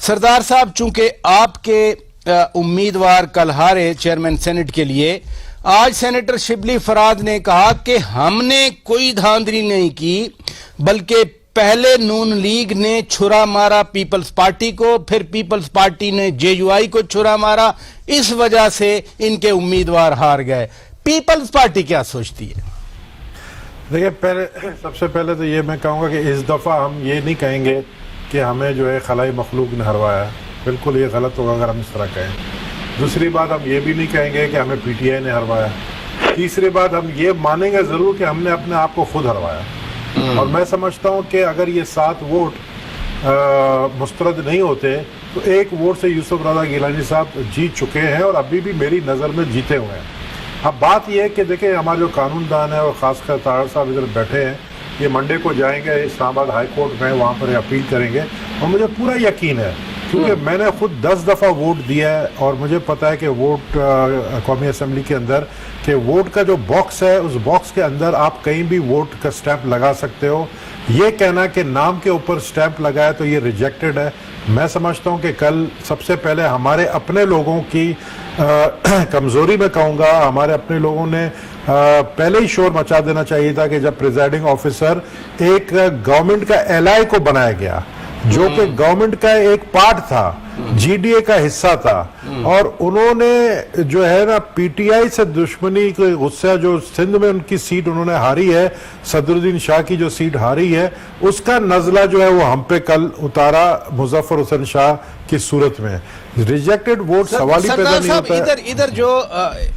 सरदार साहब, चूंकि आपके उम्मीदवार कल हारे चेयरमैन सेनेट के लिए, आज सेनेटर शिबली फराद ने कहा कि हमने कोई धांधली नहीं की, बल्कि पहले नून लीग ने छुरा मारा पीपल्स पार्टी को, फिर पीपल्स पार्टी ने जेयूआई को छुरा मारा, इस वजह से इनके उम्मीदवार हार गए। पीपल्स पार्टी क्या सोचती है? देखिए, सबसे पहले तो ये मैं कहूँगा कि इस दफ़ा हम ये नहीं कहेंगे कि हमें जो है खलाई मखलूक ने हरवाया। बिल्कुल ये गलत होगा अगर हम इस तरह कहें। दूसरी बात, हम ये भी नहीं कहेंगे कि हमें पीटीआई ने हरवाया। तीसरी बात, हम ये मानेंगे ज़रूर कि हमने अपने आप को खुद हरवाया। और मैं समझता हूँ कि अगर ये 7 वोट मुस्तरद नहीं होते तो 1 वोट से यूसुफ रज़ा गिलानी साहब जीत चुके हैं और अभी भी मेरी नज़र में जीते हुए हैं। अब बात यह है कि देखिए, हमारे जो कानूनदान है और ख़ासकर तारड़ साहब इधर बैठे हैं, ये मंडे को जाएंगे इस्लामाबाद हाई कोर्ट में, वहाँ पर अपील करेंगे। और मुझे पूरा यकीन है, क्योंकि मैंने खुद 10 दफ़ा वोट दिया है और मुझे पता है कि वोट कौमी असम्बली के अंदर कि वोट का जो बॉक्स है, उस बॉक्स के अंदर आप कहीं भी वोट का स्टैंप लगा सकते हो। ये कहना कि नाम के ऊपर स्टैंप लगाया तो ये रिजेक्टेड है। मैं समझता हूँ कि कल सबसे पहले हमारे अपने लोगों की कमज़ोरी में कहूँगा, हमारे अपने लोगों ने पहले ही शोर मचा देना चाहिए था कि जब प्रिजाइडिंग ऑफिसर एक गवर्नमेंट का एलआई को बनाया गया, जो कि गवर्नमेंट का एक पार्ट था, जीडीए का हिस्सा था, और उन्होंने जो है ना पीटीआई से दुश्मनी के गुस्सा, जो सिंध में उनकी सीट उन्होंने हारी है, सदरुद्दीन शाह की जो सीट हारी है, उसका नजला जो है वो हम पे कल उतारा मुजफ्फर हुसैन शाह की सूरत में। रिजेक्टेड वोट सवाल ही पैदा नहीं होता है। इधर जो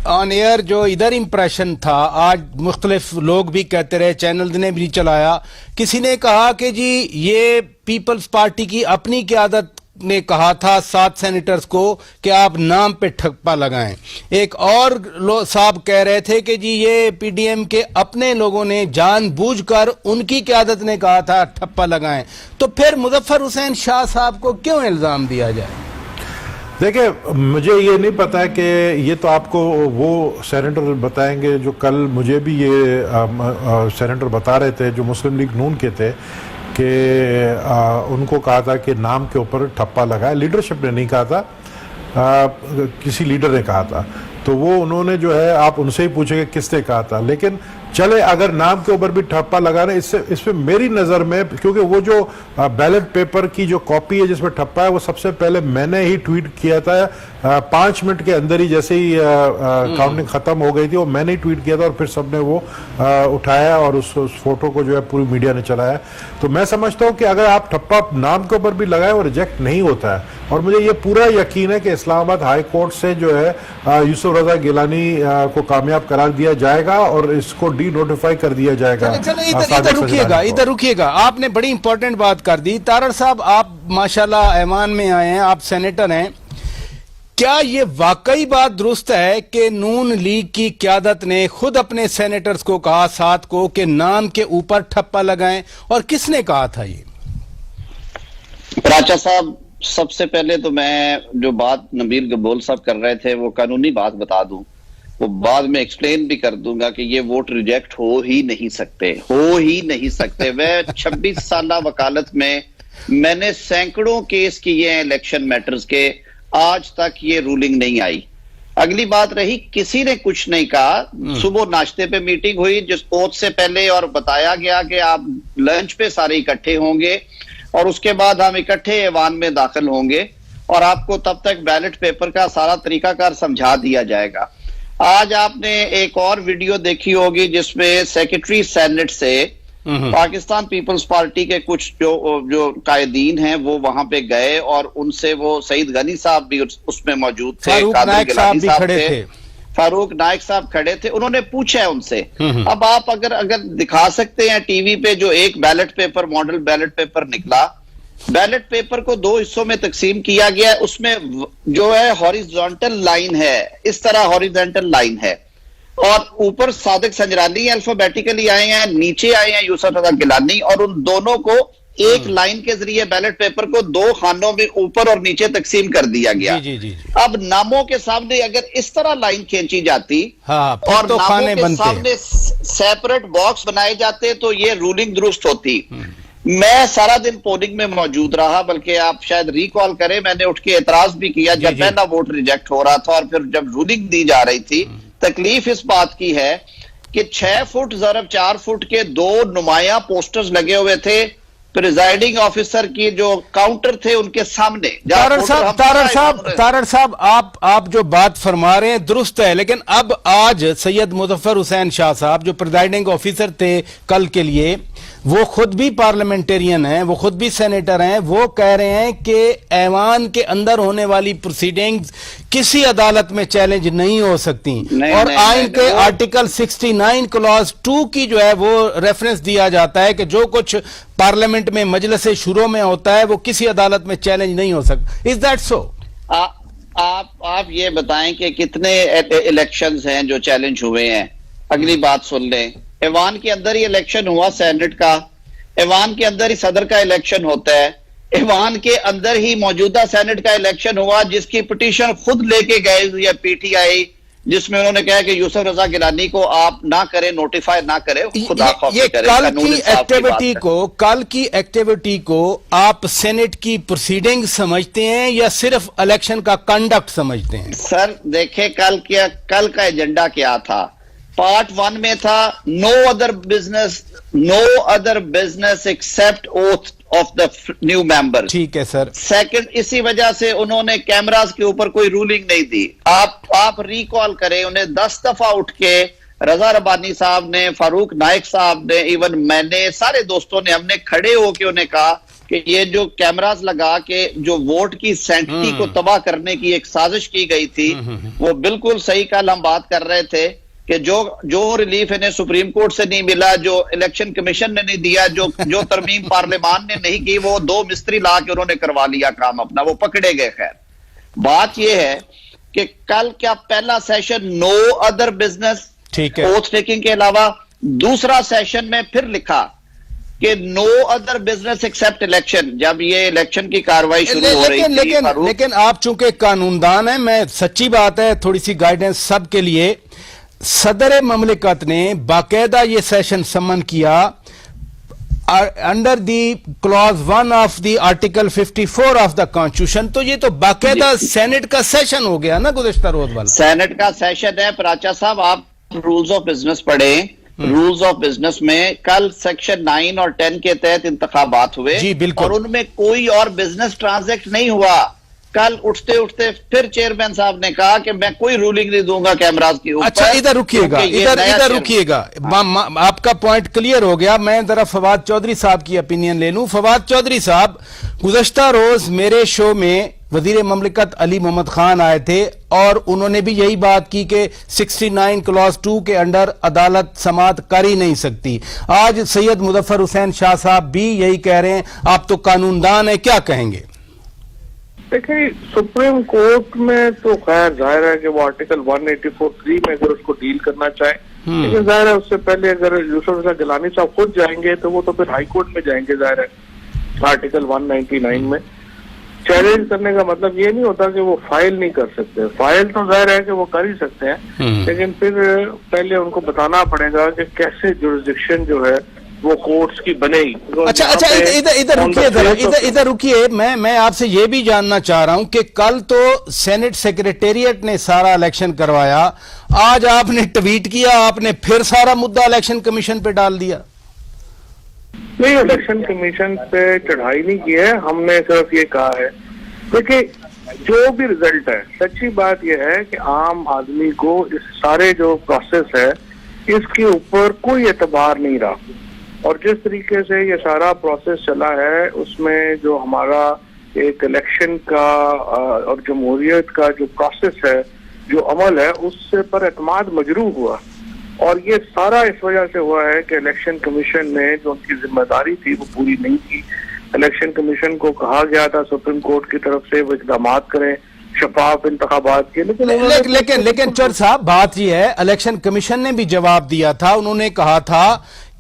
ऑन एयर जो इधर इंप्रेशन था, आज मुख्तलिफ लोग भी कहते रहे, चैनल ने भी चलाया, किसी ने कहा कि जी ये पीपल्स पार्टी की अपनी क़यादत ने कहा था 7 सेनेटर्स को कि आप नाम पे ठप्पा लगाएं। एक और साहब कह रहे थे कि जी ये पीडीएम के अपने लोगों ने जानबूझकर उनकी क़यादत ने कहा था ठप्पा लगाएं। तो फिर मुजफ्फर हुसैन शाह साहब को क्यों इल्जाम दिया जाए? देखिए, मुझे ये नहीं पता है कि ये तो आपको वो सेनेटर बताएंगे जो कल मुझे भी ये सेनेटर बता रहे थे जो मुस्लिम लीग नून के थे कि उनको कहा था कि नाम के ऊपर ठप्पा लगाए। लीडरशिप ने नहीं कहा था, किसी लीडर ने कहा था। तो वो उन्होंने जो है, आप उनसे ही पूछेंगे किसने कहा था। लेकिन चले, अगर नाम के ऊपर भी ठप्पा लगा रहे, इसमें मेरी नज़र में, क्योंकि वो जो बैलेट पेपर की जो कॉपी है जिसमें ठप्पा है, वो सबसे पहले मैंने ही ट्वीट किया था 5 मिनट के अंदर ही, जैसे ही काउंटिंग ख़त्म हो गई थी, वो मैंने ही ट्वीट किया था और फिर सबने वो उठाया और उस फोटो को जो है पूरी मीडिया ने चलाया। तो मैं समझता हूँ कि अगर आप ठप्पा नाम के ऊपर भी लगाए, वो रिजेक्ट नहीं होता है। और मुझे ये पूरा यकीन है कि इस्लामाबाद हाई कोर्ट से जो है यूसुफ रज़ा गिलानी को कामयाब करार दिया जाएगा और इसको डी नोटिफाई कर दिया जाएगा। इधर रुकिएगा, आपने बड़ी इंपॉर्टेंट बात कर दी। तारड़ साहब, आप माशाल्लाह ऐवान में आए हैं, आप सेनेटर हैं, क्या ये वाकई बात दुरुस्त है कि नून लीग की क़यादत ने खुद अपने सेनेटर्स को कहा 7 को कि नाम के ऊपर ठप्पा लगाएं? और किसने कहा था ये? राजा साहब, सबसे पहले तो मैं जो बात नबील गबोल साहब कर रहे थे वो कानूनी बात बता दूं, वो बाद में एक्सप्लेन भी कर दूंगा कि ये वोट रिजेक्ट हो ही नहीं सकते। मैं 26 साल वकालत में मैंने सैकड़ों केस किए हैं इलेक्शन मैटर्स के, आज तक ये रूलिंग नहीं आई। अगली बात रही, किसी ने कुछ नहीं कहा। सुबह नाश्ते पे मीटिंग हुई जिस ओथ से पहले, और बताया गया कि आप लंच पे सारे इकट्ठे होंगे और उसके बाद हम इकट्ठे ऐवान में दाखिल होंगे और आपको तब तक बैलेट पेपर का सारा तरीकाकार समझा दिया जाएगा। आज आपने एक और वीडियो देखी होगी जिसमें सेक्रेटरी सेनेट से पाकिस्तान पीपल्स पार्टी के कुछ जो कायदीन हैं वो वहां पे गए और उनसे वो सईद गनी साहब भी उसमें मौजूद थे, फारूक नाइक साहब खड़े थे, उन्होंने पूछा है उनसे। अब आप अगर दिखा सकते हैं टीवी पे, जो एक ballot paper, model ballot paper निकला, बैलेट पेपर को 2 हिस्सों में तकसीम किया गया। उसमें जो है हॉरिजॉन्टल लाइन है, इस तरह हॉरिजॉन्टल लाइन है, और ऊपर सादिक संजरानी अल्फाबेटिकली आए हैं, नीचे आए हैं यूसुफ रज़ा गिलानी, और उन दोनों को एक लाइन के जरिए बैलेट पेपर को 2 खानों में ऊपर और नीचे तकसीम कर दिया गया। जी। अब नामों के सामने अगर इस तरह लाइन खींची जाती, और नामों के सामने सेपरेट बॉक्स बनाए जाते, तो ये रूलिंग दुरुस्त होती। मैं सारा दिन पोलिंग में मौजूद रहा, बल्कि आप शायद रिकॉल करें, मैंने उठ के एतराज भी किया जब पहला वोट रिजेक्ट हो रहा था और फिर जब रूलिंग दी जा रही थी। तकलीफ इस बात की है कि 6 फुट ज़रब 4 फुट के 2 नुमाया पोस्टर्स लगे हुए थे प्रिजाइडिंग ऑफिसर की जो काउंटर थे उनके सामने। तारड़ साहब आप जो बात फरमा रहे हैं दुरुस्त है, लेकिन अब आज सैयद मुजफ्फर हुसैन शाह साहब जो प्रिजाइडिंग ऑफिसर थे कल के लिए, वो खुद भी पार्लियामेंटेरियन हैं, वो खुद भी सेनेटर हैं, वो कह रहे हैं कि ऐवान के अंदर होने वाली प्रोसीडिंग्स किसी अदालत में चैलेंज नहीं हो सकती और आइन के आर्टिकल 69 क्लॉज 2 की जो है वो रेफरेंस दिया जाता है कि जो कुछ पार्लियामेंट में मजलिस शुरू में होता है वो किसी अदालत में चैलेंज नहीं हो सकता। Is that so? आप ये बताएं कि कितने इलेक्शंस हैं जो चैलेंज हुए हैं। अगली बात सुन लें, ऐवान के अंदर ही इलेक्शन हुआ सेनेट का, ऐवान के अंदर ही सदर का इलेक्शन होता है, ऐवान के अंदर ही मौजूदा सेनेट का इलेक्शन हुआ जिसकी पिटीशन खुद लेके गए या पीटीआई, जिसमें उन्होंने कहा कि यूसुफ रजा गिलानी को आप ना करें, नोटिफाई ना करें, खुदा खौफ करें। कल की एक्टिविटी को आप सेनेट की प्रोसीडिंग समझते हैं या सिर्फ इलेक्शन का कंडक्ट समझते हैं? सर देखें, कल का एजेंडा क्या था? पार्ट 1 में था no other business except oath of the new member. ठीक है सर। सेकंड, इसी वजह से उन्होंने कैमरास के ऊपर कोई रूलिंग नहीं दी। आप रिकॉल करें, उन्हें 10 दफा उठ के रजा रबानी साहब ने, फारूक नाइक साहब ने, इवन मैंने, सारे दोस्तों ने, हमने खड़े होकर उन्हें कहा कि ये जो कैमरास लगा के जो वोट की सैंक्टिटी को तबाह करने की एक साजिश की गई थी वो बिल्कुल सही। कल हम बात कर रहे थे कि जो रिलीफ इन्हें सुप्रीम कोर्ट से नहीं मिला, जो इलेक्शन कमीशन ने नहीं दिया, जो तरमीम पार्लियामान ने नहीं की, वो 2 मिस्त्री ला के उन्होंने करवा लिया काम अपना, वो पकड़े गए। खैर, बात यह है कि कल क्या पहला सेशन नो अदर बिजनेस, ठीक है, ओथ टेकिंग के अलावा, दूसरा सेशन में फिर लिखा कि no other business except election. जब ये इलेक्शन की कार्रवाई शुरू हो रही थी, लेकिन आप चूंकि कानूनदान है, मैं सच्ची बात है, थोड़ी सी गाइडेंस सबके लिए, सदर ममलिकत ने बाकायदा ये सेशन समन किया under the clause 1 of the article 54 of the constitution. तो ये तो बाकायदा सेनेट का सेशन हो गया ना गुज़िश्ता रोज वाला। सेनेट का सेशन है। प्राचा साहब, आप रूल्स ऑफ बिजनेस पढ़ें। रूल्स ऑफ बिजनेस में कल सेक्शन 9 और 10 के तहत इंतखाबात हुए जी, बिल्कुल, और उनमें कोई और बिजनेस ट्रांजैक्ट नहीं हुआ। कल उठते उठते फिर चेयरमैन साहब ने कहा कि मैं कोई रूलिंग नहीं दूंगा कैमरास के ऊपर। अच्छा, इधर रुकिएगा, इधर रुकिएगा, आपका पॉइंट क्लियर हो गया। मैं जरा फवाद चौधरी साहब की ओपिनियन ले लूं। फवाद चौधरी साहब, गुज़श्ता रोज मेरे शो में वजीर ममलिकत अली मोहम्मद खान आए थे और उन्होंने भी यही बात की कि 69 क्लॉज 2 के अंडर अदालत समाअत कर ही नहीं सकती। आज सैयद मुजफ्फर हुसैन शाह साहब भी यही कह रहे हैं। आप तो कानूनदान है, क्या कहेंगे? देखिए, सुप्रीम कोर्ट में तो खैर जाहिर है कि वो आर्टिकल 184(3) में अगर उसको डील करना चाहे, लेकिन जाहिर है उससे पहले अगर यूसुफ रजा गिलानी साहब खुद जाएंगे तो वो तो फिर हाई कोर्ट में जाएंगे। जाहिर है आर्टिकल 199 में चैलेंज करने का मतलब ये नहीं होता कि वो फाइल नहीं कर सकते। फाइल तो जाहिर है कि वो कर ही सकते हैं, लेकिन फिर पहले उनको बताना पड़ेगा कि कैसे जुरिसडिक्शन जो है वो कोर्ट्स की बनेगी। अच्छा, इधर रुकिए जरा, इधर रुकिए। मैं आपसे ये भी जानना चाह रहा हूं कि कल तो सेनेट सेक्रेटेरिएट ने सारा इलेक्शन करवाया, आज आपने ट्वीट किया, आपने फिर सारा मुद्दा इलेक्शन कमीशन पे डाल दिया। नहीं, इलेक्शन कमीशन पे चढ़ाई नहीं की है, हमने सिर्फ ये कहा है देखिए जो भी रिजल्ट है, सच्ची बात यह है कि आम आदमी को इस सारे जो प्रोसेस है इसके ऊपर कोई एतबार नहीं रहा, और जिस तरीके से ये सारा प्रोसेस चला है उसमें जो हमारा एक इलेक्शन का और जमहूरियत का जो प्रोसेस है, जो अमल है, उससे पर एतमाद मजरूह हुआ। और ये सारा इस वजह से हुआ है कि इलेक्शन कमीशन ने जो उनकी जिम्मेदारी थी वो पूरी नहीं की। इलेक्शन कमीशन को कहा गया था सुप्रीम कोर्ट की तरफ से वो इक़दाम करें शफाफ इंतखाबात के, लेकिन चौधरी साहब बात यह है, इलेक्शन कमीशन ने भी जवाब दिया था। उन्होंने कहा था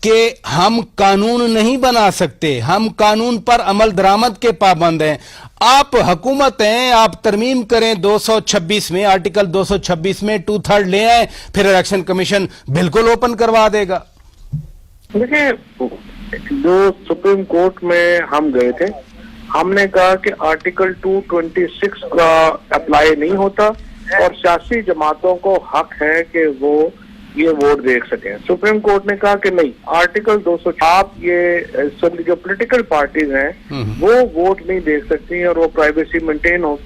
कि हम कानून नहीं बना सकते, हम कानून पर अमल दरामद के पाबंद हैं। आप हुकूमत हैं, आप तरमीम करें 226 में, आर्टिकल 226 में 2/3 ले आए, फिर इलेक्शन कमीशन बिल्कुल ओपन करवा देगा। देखिए, जो सुप्रीम कोर्ट में हम गए थे, हमने कहा कि आर्टिकल 226 का अप्लाई नहीं होता और सियासी जमातों को हक है कि वो ये वोट देख सकें। सुप्रीम कोर्ट ने कहा कि नहीं, आर्टिकल 200 आप ये जो पॉलिटिकल पार्टीज हैं वो वोट नहीं देख सकती और वो प्राइवेसी मेंटेन हो।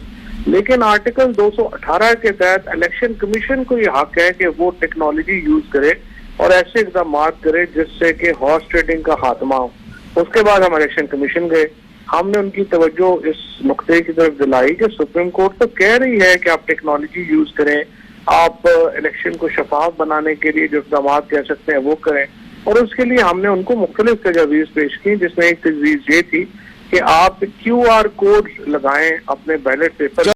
लेकिन आर्टिकल 218 के तहत इलेक्शन कमीशन को ये हक है कि वो टेक्नोलॉजी यूज करे और ऐसे इकदाम करे जिससे कि हॉर्स ट्रेडिंग का खात्मा हो। उसके बाद हम इलेक्शन कमीशन गए, हमने उनकी तवज्जो इस नुक्ते की तरफ दिलाई कि सुप्रीम कोर्ट तो कह रही है कि आप टेक्नोलॉजी यूज करें, आप इलेक्शन को शफाफ बनाने के लिए जो इकदाम कह सकते हैं वो करें। और उसके लिए हमने उनको मुख्तलिफ तजावीज़ पेश की, जिसमें एक तजवीज़ ये थी कि आप QR कोड लगाएं अपने बैलेट पेपर